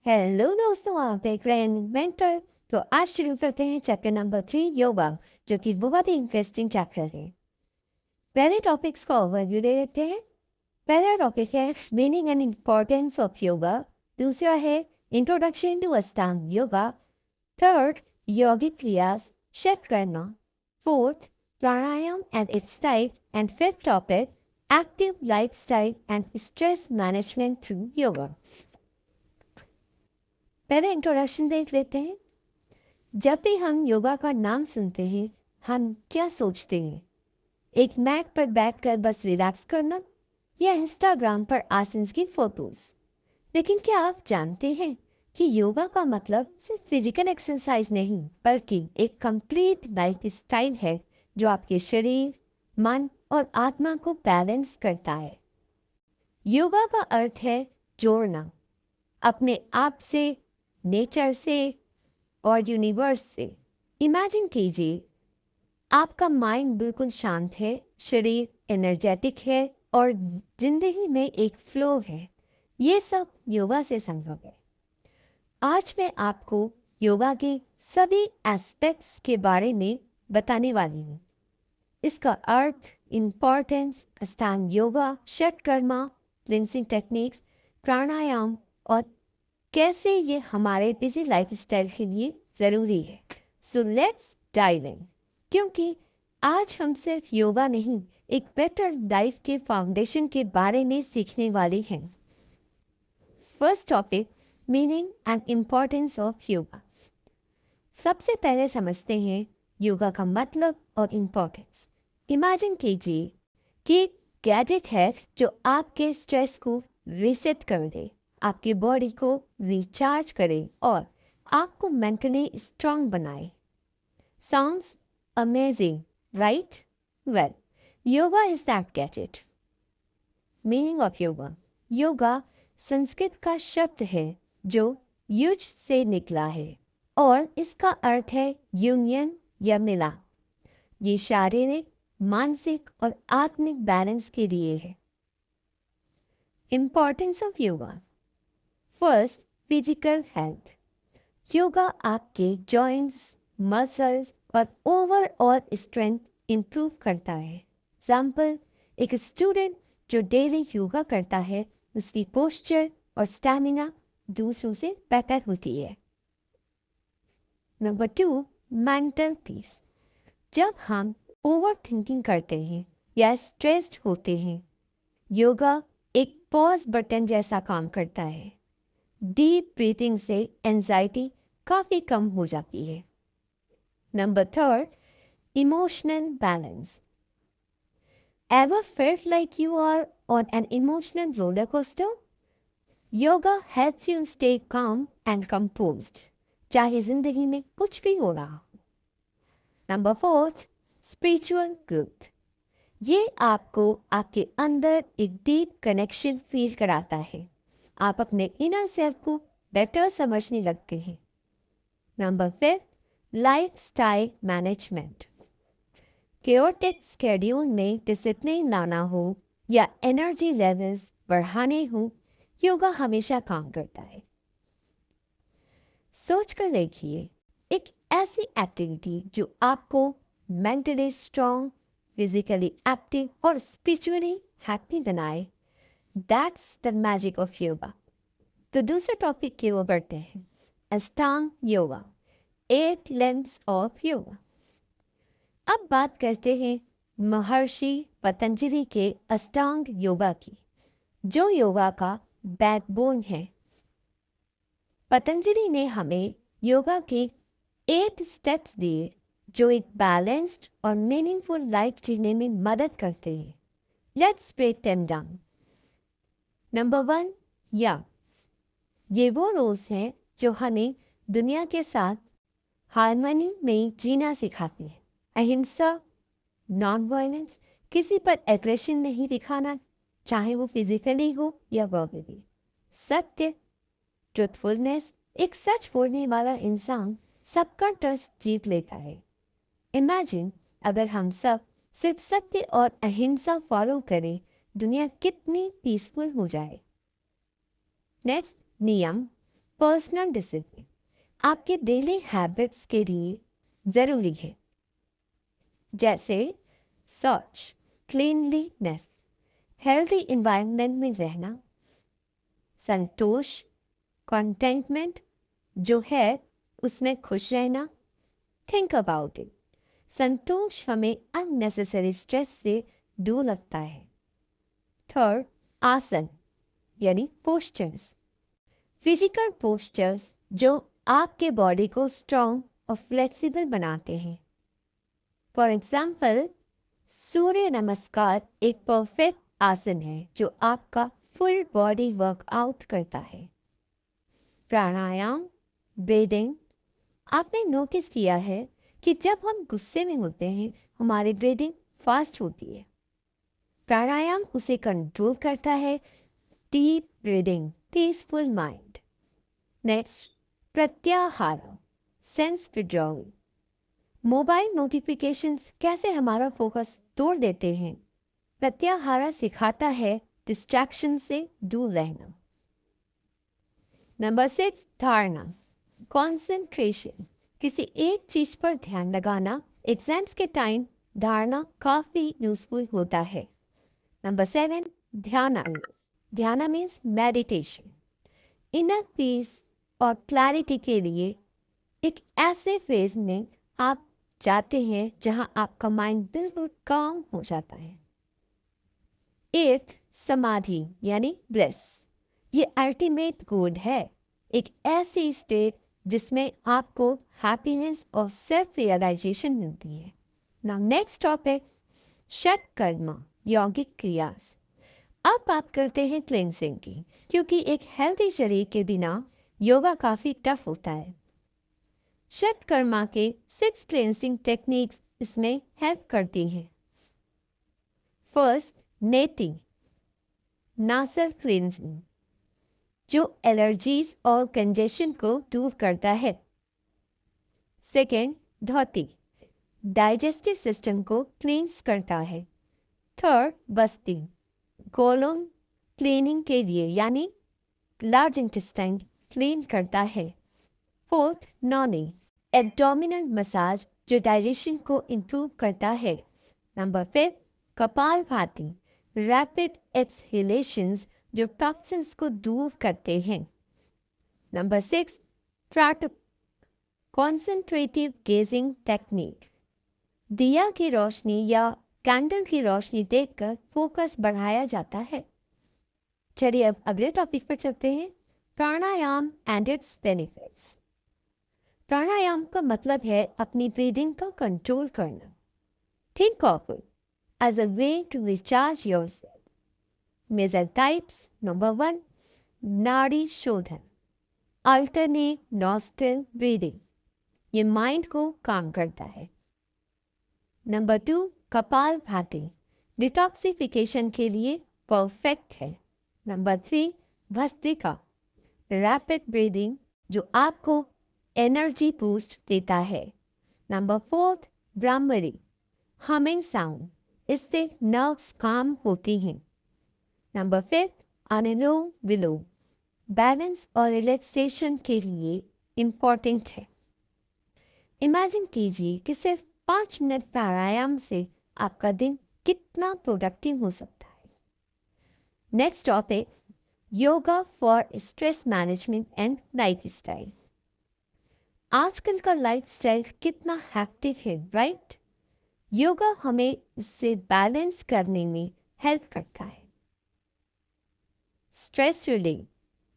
Hello दोस्तों, आप देख रहे हैं मेंटर। तो आज शुरू करते हैं चैप्टर नंबर 3 योगा, जो कि बहुत ही इंटरेस्टिंग चैप्टर है। पहले टॉपिक्स का ओवरव्यू दे लेते हैं। पहला टॉपिक है meaning and importance of yoga. दूसरा है introduction to Ashtanga yoga. Third, यौगिक क्रियास शिफ्ट करना। Fourth, pranayama and it's type. And fifth topic, active lifestyle and stress management through yoga. पहले इंट्रोडक्शन देख लेते हैं। जब भी हम योगा का नाम सुनते हैं, हम क्या सोचते हैं? एक मैट पर बैठकर बस रिलैक्स करना, या इंस्टाग्राम पर आसन की फोटोज? लेकिन क्या आप जानते हैं कि योगा का मतलब सिर्फ फिजिकल एक्सरसाइज नहीं, बल्कि एक कंप्लीट लाइफ स्टाइल है जो आपके शरीर, मन और आत्मा को बैलेंस करता है। योगा का अर्थ है जोड़ना, अपने आप से, नेचर से और यूनिवर्स से। इमेजिन कीजिए, आपका माइंड बिल्कुल शांत है, शरीर एनर्जेटिक है और जिंदगी में एक फ्लो है। ये सब योगा से संभव है। आज मैं आपको योगा के सभी एस्पेक्ट्स के बारे में बताने वाली हूँ। इसका अर्थ, इम्पोर्टेंस, अष्टांग योगा, षटकर्मा, क्लिंसिंग टेक्निक्स, प्राणायाम और कैसे ये हमारे बिजी लाइफस्टाइल के लिए ज़रूरी है। सो लेट्स डाइव इन, क्योंकि आज हम सिर्फ योगा नहीं, एक बेटर लाइफ के फाउंडेशन के बारे में सीखने वाले हैं। First topic, meaning and importance of yoga. सबसे पहले समझते हैं योगा का मतलब और इम्पोर्टेंस। इमेजिन कीजिए कि गैजेट है जो आपके स्ट्रेस को रीसेट कर दे, आपकी बॉडी को रिचार्ज करे और आपको मेंटली स्ट्रांग बनाए। Sounds amazing, right? Well, yoga is that gadget. Meaning of yoga. Yoga Sanskrit का शब्द है जो युज से निकला है और इसका अर्थ है यूनियन या मिला। ये शारीरिक, मानसिक और आत्मिक बैलेंस के लिए है। Importance of yoga. First, physical health. Yoga आपके जॉइंट्स, मसल्स और ओवरऑल स्ट्रेंथ इंप्रूव करता है। एग्जाम्पल, एक स्टूडेंट जो डेली योगा करता है, उसकी पोस्चर और स्टैमिना दूसरों से बेटर होती है। Number 2, mental peace. जब हम ओवर थिंकिंग करते हैं या स्ट्रेस्ड होते हैं, योगा एक पॉज बटन जैसा काम करता है। डीप ब्रीथिंग से एंजाइटी काफ़ी कम हो जाती है। Number 3, emotional balance. Ever felt like you are on an emotional roller coaster? Yoga helps you stay calm and composed, चाहे जिंदगी में कुछ भी हो रहा हो। Number 4, spiritual growth. ये आपको आपके अंदर एक डीप कनेक्शन फील कराता है। आप अपने इनर सेल्फ को बेटर समझने लगते हैं। Number 5, lifestyle management. Chaotic schedule में डिसिप्लिन लाना हो या एनर्जी लेवल्स बढ़ाने हो, योगा हमेशा काम करता है। सोच कर देखिए, एक ऐसी एक्टिविटी जो आपको मेंटली स्ट्रांग, फिजिकली एक्टिव और स्पिरिचुअली हैप्पी बनाए। That's the magic of yoga. तो दूसरे टॉपिक की ओर बढ़ते हैं, अष्टांग योगा, 8 लिम्स ऑफ योगा। अब बात करते हैं महर्षि पतंजलि के अष्टांग योगा की, जो योगा का बैकबोन है। पतंजलि ने हमें योगा के 8 स्टेप्स दिए जो एक बैलेंस्ड और मीनिंगफुल लाइफ जीने में मदद करते हैं। Let's break them down. Number 1, या ये वो रूल्स हैं जो हमें दुनिया के साथ हार्मनी में जीना सिखाते हैं। अहिंसा, नॉन वायलेंस, किसी पर एग्रेशन नहीं दिखाना, चाहे वो फिजिकली हो या वर्बली। सत्य, ट्रुथफुलनेस, एक सच बोलने वाला इंसान सबका ट्रस्ट जीत लेता है। इमेजिन, अगर हम सब सिर्फ सत्य और अहिंसा फॉलो करें, दुनिया कितनी पीसफुल हो जाए। नेक्स्ट, नियम। पर्सनल डिसिप्लिन आपके डेली हैबिट्स के लिए ज़रूरी है, जैसे शौच, क्लीनलीनेस, हेल्दी इन्वायरमेंट में रहना, संतोष, कंटेंटमेंट जो है उसमें खुश रहना। Think about it. संतोष हमें अननेसेसरी स्ट्रेस से दूर रखता है। थर्ड, आसन यानी पोस्चर्स। फिजिकल पोस्चर्स जो आपके बॉडी को स्ट्रॉन्ग और फ्लेक्सिबल बनाते हैं। फॉर एग्जाम्पल, सूर्य नमस्कार एक परफेक्ट आसन है जो आपका फुल बॉडी वर्कआउट करता है। प्राणायाम, ब्रीदिंग। आपने नोटिस किया है कि जब हम गुस्से में होते हैं हमारी ब्रीदिंग फास्ट होती है। प्राणायाम उसे कंट्रोल करता है। Deep breathing, peaceful mind. Next, प्रत्याहार, सेंस विड्रॉवल। मोबाइल नोटिफिकेशंस कैसे हमारा फोकस तोड़ देते हैं। प्रत्याहार सिखाता है डिस्ट्रैक्शन से दूर रहना। नंबर 6, धारणा, कंसंट्रेशन। किसी एक चीज पर ध्यान लगाना एग्जाम्स के टाइम धारणा काफी यूजफुल होता है। नंबर 7, ध्यान। ध्यान मीन्स मेडिटेशन। इनर पीस और क्लैरिटी के लिए एक ऐसे फेज में आप जाते हैं जहां आपका माइंड बिल्कुल काम हो जाता है। 8, समाधि यानी ब्लेस। ये अल्टीमेट गोल है, एक ऐसी स्टेट जिसमें आपको हैप्पीनेस और सेल्फ रियलाइजेशन मिलती है। नाउ नेक्स्ट टॉपिक, षट कर्म, यौगिक क्रियास। अब बात करते हैं क्लेंजिंग की, क्योंकि एक हेल्थी शरीर के बिना योगा काफी टफ होता है। षट कर्मा के 6 क्लेंजिंग टेक्निक्स इसमें हेल्प करती हैं। फर्स्ट, नेति, नासल क्लेंजिंग, जो एलर्जीज और कंजेशन को दूर करता है। सेकेंड, धौती, डाइजेस्टिव सिस्टम को क्लींस करता है। थर्ड, बस्ती, कोलोन क्लीनिंग के लिए यानी लार्ज इंटेस्टाइन क्लीन करता है। फोर्थ, नॉनी, एब्डोमिनल मसाज जो डाइजेशन को इंप्रूव करता है। नंबर 5, कपालभाति, रैपिड एक्सहेलेशंस जो टॉक्सिन्स को दूर करते हैं। Number 6, tratak, concentrative gazing technique. दिया की रोशनी या कैंडल की रोशनी देखकर फोकस बढ़ाया जाता है। चलिए अब अगले टॉपिक पर चलते हैं, प्राणायाम एंड इट्स बेनिफिट्स। प्राणायाम का मतलब है अपनी ब्रीदिंग को कंट्रोल करना। Think of it as a way to recharge yourself. Major types, number 1, nadi shodhan, alternate nostril breathing, ये माइंड को काम करता है। नंबर 2, कपालभाति, डिटॉक्सिफिकेशन के लिए परफेक्ट है। नंबर 3, भस्त्रिका, रैपिड ब्रीदिंग जो आपको एनर्जी बूस्ट देता है। नंबर 4, ब्राह्मरी, हमिंग साउंड, इससे नर्व्स काम होती हैं। नंबर 5, अनुलोम विलोम, बैलेंस और रिलैक्सेशन के लिए इम्पॉर्टेंट है। इमेजिन कीजिए कि सिर्फ 5 मिनट प्राणायाम से आपका दिन कितना प्रोडक्टिव हो सकता है। Next topic, yoga for stress management and lifestyle. आजकल का लाइफस्टाइल कितना हैक्टिक है, राइट? योगा हमें इससे बैलेंस करने में हेल्प करता है। स्ट्रेस रिलीफ,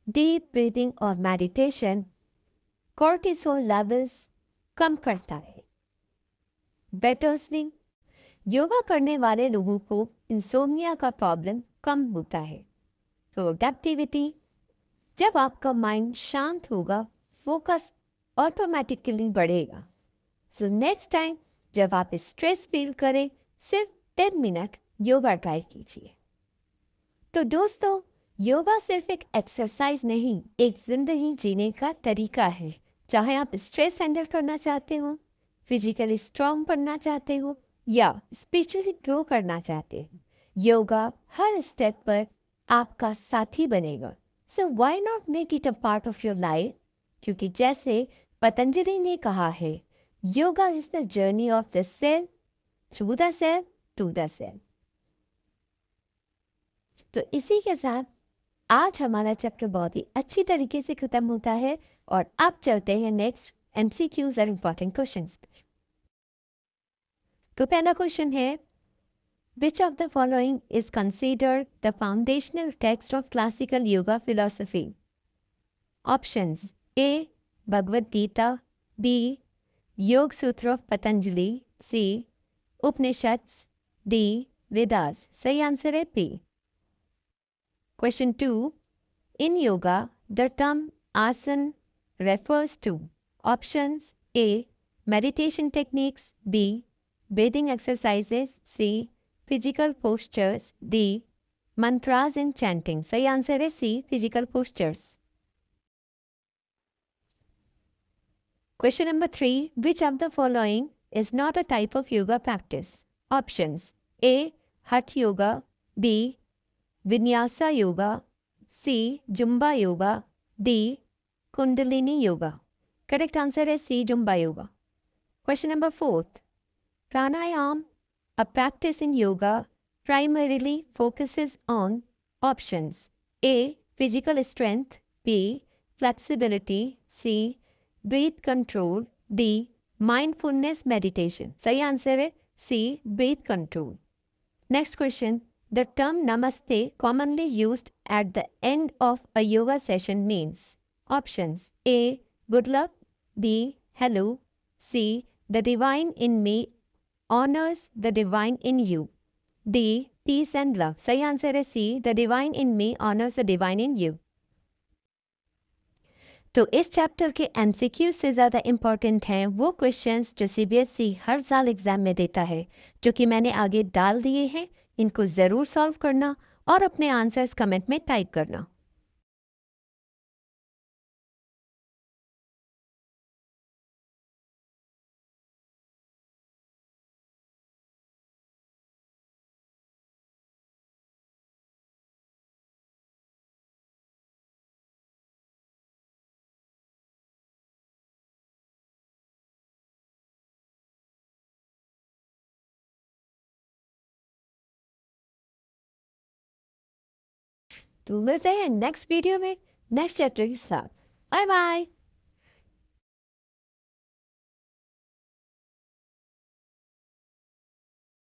डीप ब्रीदिंग और मेडिटेशन कॉर्टिसोल लेवल्स कम करता है। बेटर स्लीप, योगा करने वाले लोगों को इंसोम्निया का प्रॉब्लम कम होता है। प्रोडक्टिविटी, जब आपका माइंड शांत होगा फोकस ऑटोमेटिकली बढ़ेगा। सो नेक्स्ट टाइम जब आप स्ट्रेस फील करें सिर्फ 10 मिनट योगा ट्राई कीजिए। तो दोस्तों, योगा सिर्फ एक एक्सरसाइज नहीं, एक जिंदगी जीने का तरीका है। चाहे आप स्ट्रेस हैंडल करना चाहते हो, फिजिकली स्ट्रांग बनना चाहते हो या स्पिरिचुअली ग्रो करना चाहते हो, योगा हर स्टेप पर आपका साथी बनेगा। So why not make it a part of your life? क्योंकि जैसे पतंजलि ने कहा है, yoga is the journey of the self through the self to the self. तो इसी के साथ आज हमारा चैप्टर बहुत ही अच्छी तरीके से खत्म होता है और अब चलते हैं नेक्स्ट एमसीक्यूज और इंपॉर्टेंट क्वेश्चंस। तो पहला क्वेश्चन है, which of the following is considered the foundational text of classical yoga philosophy? Options: A. Bhagavad Gita, B. Yoga Sutra of Patanjali, C. Upanishads, D. Vedas। सही answer है B। Question 2. In yoga, the term asan refers to options: A. Meditation techniques, B. Breathing exercises, C. Physical postures, D. Mantras and chanting। सही answer है C. Physical postures। Question number 3. Which of the following is not a type of yoga practice? Options: A. Hatha yoga, B. Vinyasa yoga, C. Zumba yoga, D. Kundalini yoga। Correct answer is C. Zumba yoga। Question number 4. Pranayam, a practice in yoga, primarily focuses on options: A. Physical strength, B. Flexibility, C. Breath control, D. Mindfulness meditation। सही answer है C. Breath control। Next question. The term namaste, commonly used at the end of a yoga session, means options: A. Good luck, B. Hello, C. The divine in me honors the divine in you, D. Peace and love। सही answer है C. The divine in me honors the divine in you। तो इस chapter के MCQ से ज़्यादा important हैं वो questions जो सीबीएसई हर साल एग्ज़ाम में देता है, जो कि मैंने आगे डाल दिए हैं। इनको ज़रूर सॉल्व करना और अपने आंसर्स कमेंट में टाइप करना। तो मिलते हैं नेक्स्ट वीडियो में नेक्स्ट चैप्टर के साथ। Bye bye.